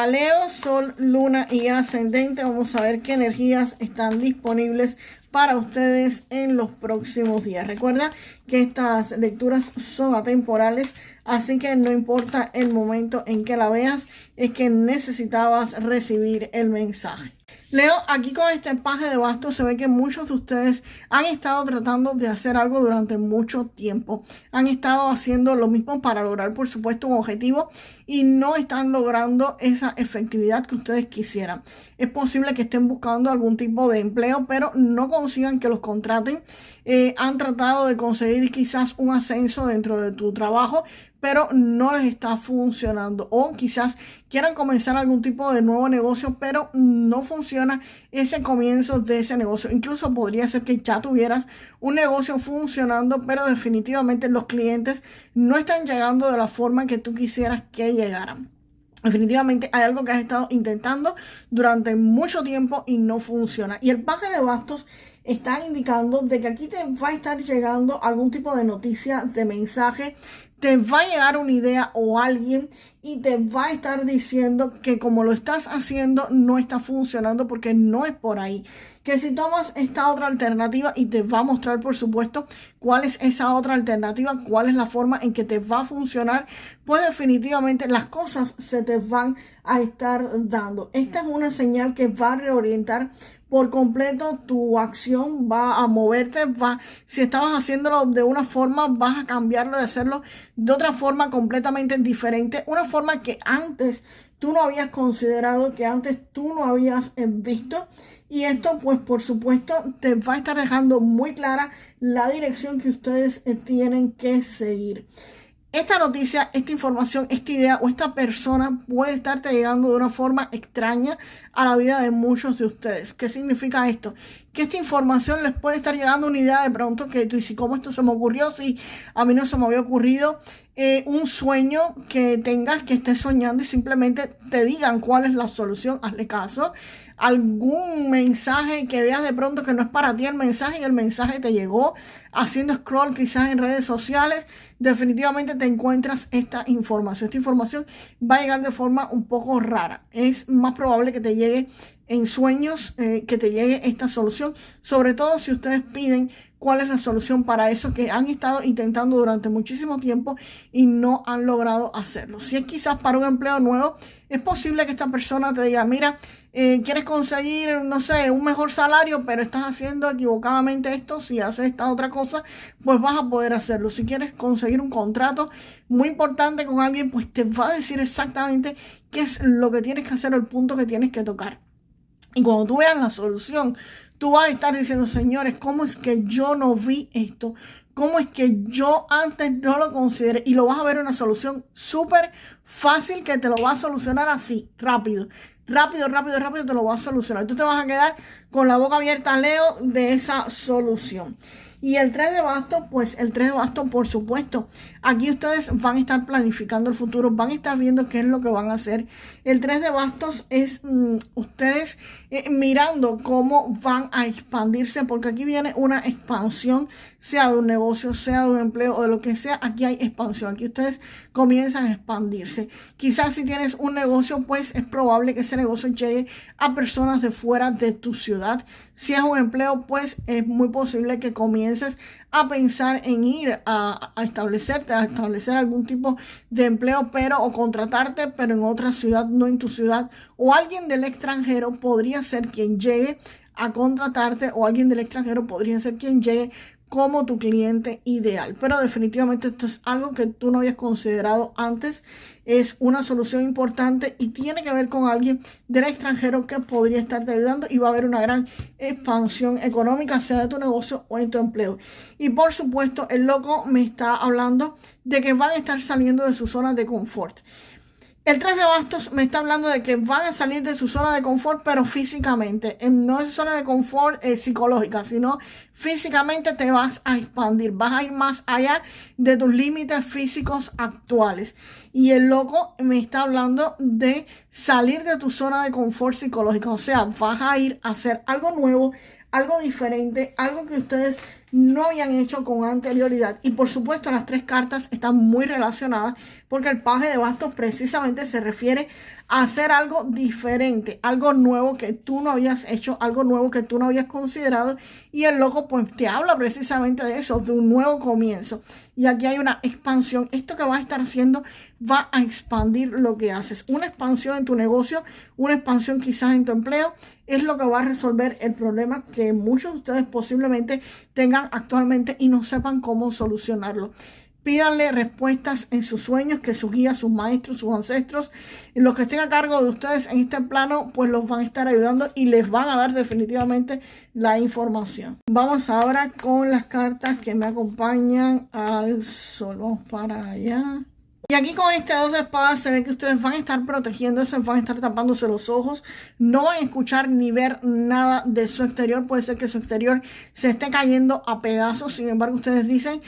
para Leo, Sol, Luna y Ascendente. Vamos a ver qué energías están disponibles para ustedes en los próximos días. Recuerda que estas lecturas son atemporales, así que no importa el momento en que la veas, es que necesitabas recibir el mensaje. Leo, aquí con este paje de bastos se ve que muchos de ustedes han estado tratando de hacer algo durante mucho tiempo. Han estado haciendo lo mismo para lograr, por supuesto, un objetivo y no están logrando esa efectividad que ustedes quisieran. Es posible que estén buscando algún tipo de empleo, pero no consigan que los contraten. Han tratado de conseguir quizás un ascenso dentro de tu trabajo, pero no les está funcionando. O quizás quieran comenzar algún tipo de nuevo negocio, pero no funciona ese comienzo de ese negocio. Incluso podría ser que ya tuvieras un negocio funcionando, pero definitivamente los clientes no están llegando de la forma que tú quisieras que llegaran. Definitivamente hay algo que has estado intentando durante mucho tiempo y no funciona. Y el paje de bastos está indicando de que aquí te va a estar llegando algún tipo de noticia, de mensaje. Te va a llegar una idea o alguien y te va a estar diciendo que como lo estás haciendo no está funcionando porque no es por ahí. Que si tomas esta otra alternativa y te va a mostrar, por supuesto, cuál es esa otra alternativa, cuál es la forma en que te va a funcionar, pues definitivamente las cosas se te van a estar dando. Esta es una señal que va a reorientar por completo tu acción, va a moverte, si estabas haciéndolo de una forma, vas a cambiarlo de hacerlo de otra forma completamente diferente, una forma que antes tú no habías considerado, que antes tú no habías visto. Y esto, pues, por supuesto, te va a estar dejando muy clara la dirección que ustedes tienen que seguir. Esta noticia, esta información, esta idea o esta persona puede estarte llegando de una forma extraña a la vida de muchos de ustedes. ¿Qué significa esto? Que esta información les puede estar llegando una idea de pronto que tú dices, ¿cómo esto se me ocurrió? Si a mí no se me había ocurrido. Un sueño que tengas, que estés soñando y simplemente te digan cuál es la solución, hazle caso. Algún mensaje que veas de pronto que no es para ti el mensaje y el mensaje te llegó haciendo scroll quizás en redes sociales, definitivamente te encuentras esta información. Esta información va a llegar de forma un poco rara. Es más probable que te llegue en sueños, que te llegue esta solución, sobre todo si ustedes piden cuál es la solución para eso que han estado intentando durante muchísimo tiempo y no han logrado hacerlo. Si es quizás para un empleo nuevo, es posible que esta persona te diga, mira, quieres conseguir, no sé, un mejor salario, pero estás haciendo equivocadamente esto. Si haces esta otra cosa, pues vas a poder hacerlo. Si quieres conseguir un contrato muy importante con alguien, pues te va a decir exactamente qué es lo que tienes que hacer o el punto que tienes que tocar. Y cuando tú veas la solución, tú vas a estar diciendo, señores, ¿cómo es que yo no vi esto? ¿Cómo es que yo antes no lo consideré? Y lo vas a ver una solución súper fácil que te lo va a solucionar así, rápido. Rápido te lo va a solucionar. Tú te vas a quedar con la boca abierta, Leo, de esa solución. Y el 3 de bastos, pues el 3 de bastos, por supuesto, aquí ustedes van a estar planificando el futuro, van a estar viendo qué es lo que van a hacer. El 3 de bastos es ustedes mirando cómo van a expandirse, porque aquí viene una expansión, sea de un negocio, sea de un empleo o de lo que sea, aquí hay expansión, aquí ustedes comienzan a expandirse. Quizás si tienes un negocio, pues es probable que ese negocio llegue a personas de fuera de tu ciudad. Si es un empleo, pues es muy posible que comiences a pensar en ir a establecerte, a establecer algún tipo de empleo, pero o contratarte, pero en otra ciudad, no en tu ciudad, o alguien del extranjero podría ser quien llegue a contratarte, o alguien del extranjero podría ser quien llegue como tu cliente ideal. Pero definitivamente esto es algo que tú no habías considerado antes. Es una solución importante y tiene que ver con alguien del extranjero que podría estarte ayudando y va a haber una gran expansión económica, sea de tu negocio o en tu empleo. Y por supuesto, el loco me está hablando de que van a estar saliendo de su zona de confort. El 3 de bastos me está hablando de que van a salir de su zona de confort, pero físicamente. No es zona de confort psicológica, sino físicamente te vas a expandir. Vas a ir más allá de tus límites físicos actuales. Y el loco me está hablando de salir de tu zona de confort psicológica. O sea, vas a ir a hacer algo nuevo, algo diferente, algo que ustedes no habían hecho con anterioridad. Y por supuesto las tres cartas están muy relacionadas porque el paje de bastos precisamente se refiere a hacer algo diferente, algo nuevo que tú no habías hecho, algo nuevo que tú no habías considerado. Y el loco pues te habla precisamente de eso, de un nuevo comienzo. Y aquí hay una expansión. Esto que vas a estar haciendo va a expandir lo que haces. Una expansión en tu negocio, una expansión quizás en tu empleo, es lo que va a resolver el problema que muchos de ustedes posiblemente tengan actualmente y no sepan cómo solucionarlo. Pídanle respuestas en sus sueños, que sus guías, sus maestros, sus ancestros, los que estén a cargo de ustedes en este plano, pues los van a estar ayudando y les van a dar definitivamente la información. Vamos ahora con las cartas que me acompañan al sol. Vamos para allá. Y aquí con este 2 de espadas se ve que ustedes van a estar protegiéndose, van a estar tapándose los ojos, no van a escuchar ni ver nada de su exterior. Puede ser que su exterior se esté cayendo a pedazos, sin embargo ustedes dicen,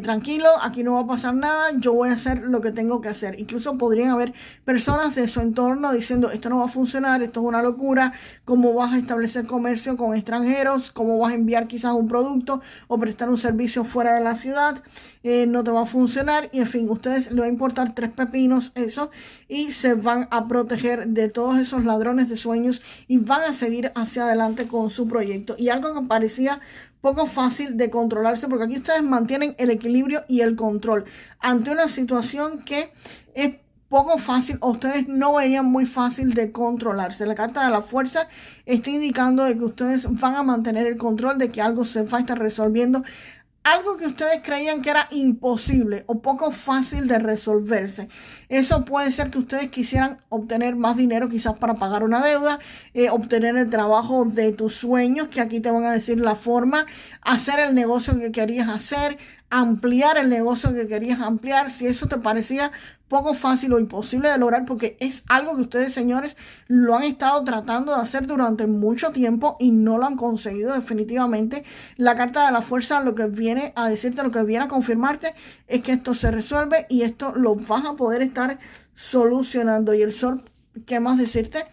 tranquilo, aquí no va a pasar nada, yo voy a hacer lo que tengo que hacer. Incluso podrían haber personas de su entorno diciendo, esto no va a funcionar, esto es una locura, cómo vas a establecer comercio con extranjeros, cómo vas a enviar quizás un producto o prestar un servicio fuera de la ciudad, no te va a funcionar. Y en fin, ustedes les va a importar tres pepinos eso, y se van a proteger de todos esos ladrones de sueños y van a seguir hacia adelante con su proyecto. Y algo que parecía poco fácil de controlarse, porque aquí ustedes mantienen el equilibrio y el control ante una situación que es poco fácil, o ustedes no veían muy fácil de controlarse. La carta de la fuerza está indicando de que ustedes van a mantener el control, de que algo se va a estar resolviendo. Algo que ustedes creían que era imposible o poco fácil de resolverse. Eso puede ser que ustedes quisieran obtener más dinero quizás para pagar una deuda, obtener el trabajo de tus sueños, que aquí te van a decir la forma, hacer el negocio que querías hacer, ampliar el negocio que querías ampliar. Si eso te parecía poco fácil o imposible de lograr, porque es algo que ustedes, señores, lo han estado tratando de hacer durante mucho tiempo y no lo han conseguido definitivamente. La carta de la fuerza lo que viene a decirte, lo que viene a confirmarte es que esto se resuelve y esto lo vas a poder estar solucionando. Y el sol, ¿qué más decirte?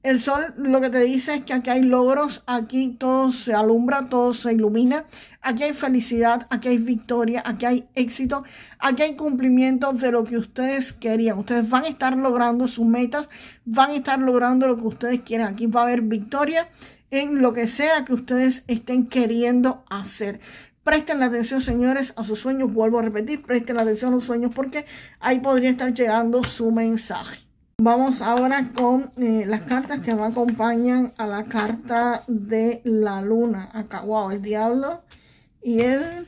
El sol lo que te dice es que aquí hay logros, aquí todo se alumbra, todo se ilumina, aquí hay felicidad, aquí hay victoria, aquí hay éxito, aquí hay cumplimiento de lo que ustedes querían. Ustedes van a estar logrando sus metas, van a estar logrando lo que ustedes quieren. Aquí va a haber victoria en lo que sea que ustedes estén queriendo hacer. Presten la atención, señores, a sus sueños. Vuelvo a repetir, presten la atención a los sueños porque ahí podría estar llegando su mensaje. Vamos ahora con las cartas que me acompañan a la carta de la luna. Acá, wow, el diablo y el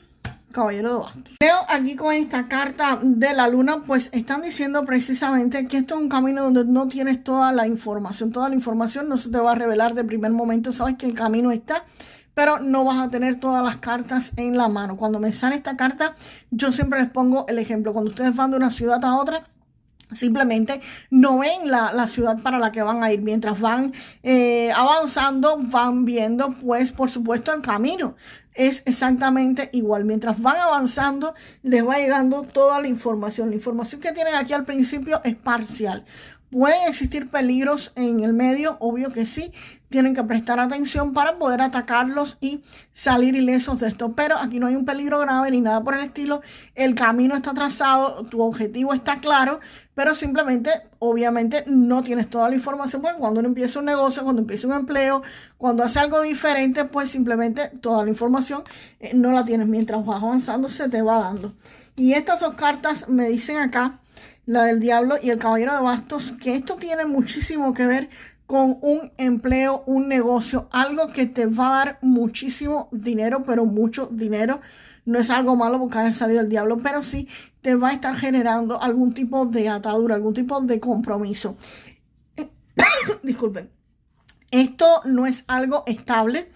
caballero de bastos. Veo aquí con esta carta de la luna, pues están diciendo precisamente que esto es un camino donde no tienes toda la información. Toda la información no se te va a revelar de primer momento. Sabes que el camino está, pero no vas a tener todas las cartas en la mano. Cuando me sale esta carta, yo siempre les pongo el ejemplo. Cuando ustedes van de una ciudad a otra, simplemente no ven la ciudad para la que van a ir. Mientras van avanzando, van viendo, pues, por supuesto, el camino. Es exactamente igual. Mientras van avanzando, les va llegando toda la información. La información que tienen aquí al principio es parcial. ¿Pueden existir peligros en el medio? Obvio que sí. Tienen que prestar atención para poder atacarlos y salir ilesos de esto. Pero aquí no hay un peligro grave ni nada por el estilo. El camino está trazado, tu objetivo está claro, pero simplemente, obviamente, no tienes toda la información. Porque cuando uno empieza un negocio, cuando empieza un empleo, cuando hace algo diferente, pues simplemente toda la información no la tienes. Mientras vas avanzando, se te va dando. Y estas dos cartas me dicen acá, la del diablo y el caballero de bastos, que esto tiene muchísimo que ver con un empleo, un negocio, algo que te va a dar muchísimo dinero, pero mucho dinero. No es algo malo porque haya salido el diablo, pero sí te va a estar generando algún tipo de atadura, algún tipo de compromiso. Disculpen. Esto no es algo estable.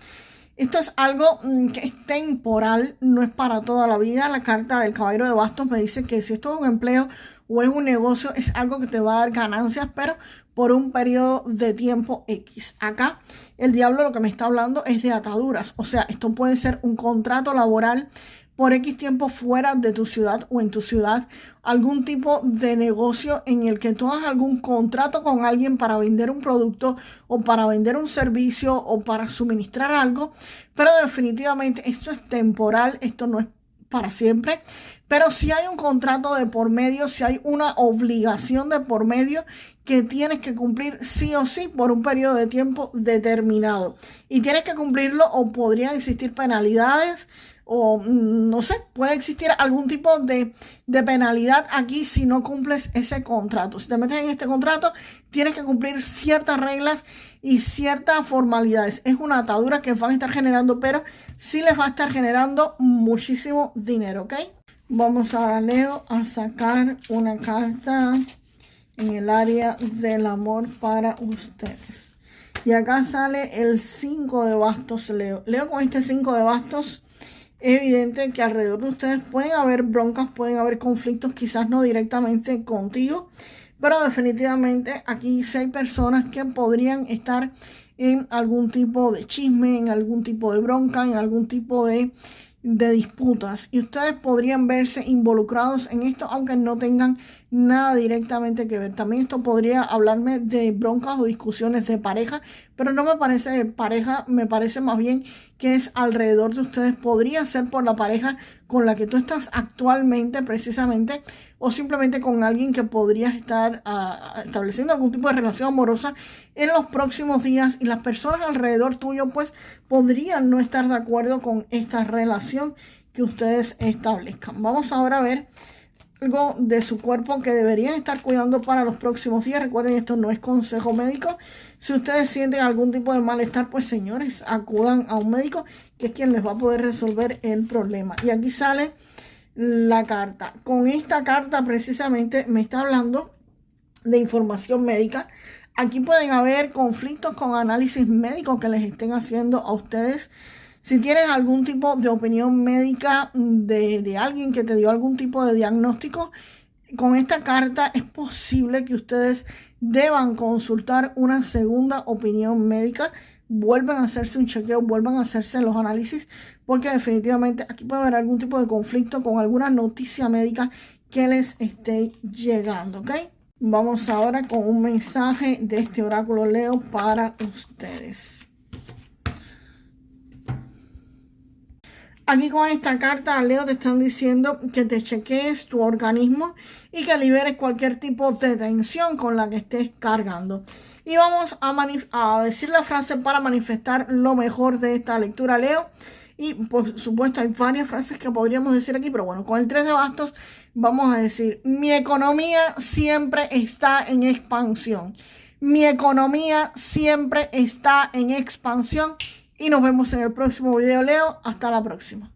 Esto es algo que es temporal, no es para toda la vida. La carta del caballero de bastos me dice que si esto es un empleo o es un negocio, es algo que te va a dar ganancias, pero por un periodo de tiempo X. Acá el diablo lo que me está hablando es de ataduras. O sea, esto puede ser un contrato laboral, por X tiempo fuera de tu ciudad o en tu ciudad, algún tipo de negocio en el que tú hagas algún contrato con alguien para vender un producto o para vender un servicio o para suministrar algo, pero definitivamente esto es temporal, esto no es para siempre, pero si hay un contrato de por medio, si hay una obligación de por medio que tienes que cumplir sí o sí por un periodo de tiempo determinado y tienes que cumplirlo o podrían existir penalidades o no sé, puede existir algún tipo de penalidad aquí si no cumples ese contrato. Si te metes en este contrato, tienes que cumplir ciertas reglas y ciertas formalidades. Es una atadura que van a estar generando, pero sí les va a estar generando muchísimo dinero, ¿ok? Vamos ahora, Leo, a sacar una carta en el área del amor para ustedes. Y acá sale el 5 de bastos, Leo. Leo, con este 5 de bastos, es evidente que alrededor de ustedes pueden haber broncas, pueden haber conflictos, quizás no directamente contigo, pero definitivamente aquí sí hay personas que podrían estar en algún tipo de chisme, en algún tipo de bronca, en algún tipo de disputas, y ustedes podrían verse involucrados en esto aunque no tengan nada directamente que ver. También esto podría hablarme de broncas o discusiones de pareja, pero no me parece de pareja, me parece más bien que es alrededor de ustedes. Podría ser por la pareja con la que tú estás actualmente precisamente, o simplemente con alguien que podrías estar estableciendo algún tipo de relación amorosa en los próximos días, y las personas alrededor tuyo pues podrían no estar de acuerdo con esta relación que ustedes establezcan. Vamos ahora a ver algo de su cuerpo que deberían estar cuidando para los próximos días. Recuerden, esto no es consejo médico. Si ustedes sienten algún tipo de malestar, pues señores, acudan a un médico, que es quien les va a poder resolver el problema. Y aquí sale la carta. Con esta carta precisamente me está hablando de información médica. Aquí pueden haber conflictos con análisis médicos que les estén haciendo a ustedes. Si tienes algún tipo de opinión médica de alguien que te dio algún tipo de diagnóstico, con esta carta es posible que ustedes deban consultar una segunda opinión médica, vuelvan a hacerse un chequeo, vuelvan a hacerse los análisis, porque definitivamente aquí puede haber algún tipo de conflicto con alguna noticia médica que les esté llegando, ¿ok? Vamos ahora con un mensaje de este oráculo Leo para ustedes. Aquí con esta carta, Leo, te están diciendo que te chequees tu organismo y que liberes cualquier tipo de tensión con la que estés cargando. Y vamos a decir la frase para manifestar lo mejor de esta lectura, Leo. Y por supuesto hay varias frases que podríamos decir aquí, pero bueno, con el 3 de bastos vamos a decir: mi economía siempre está en expansión. Mi economía siempre está en expansión. Y nos vemos en el próximo video, Leo. Hasta la próxima.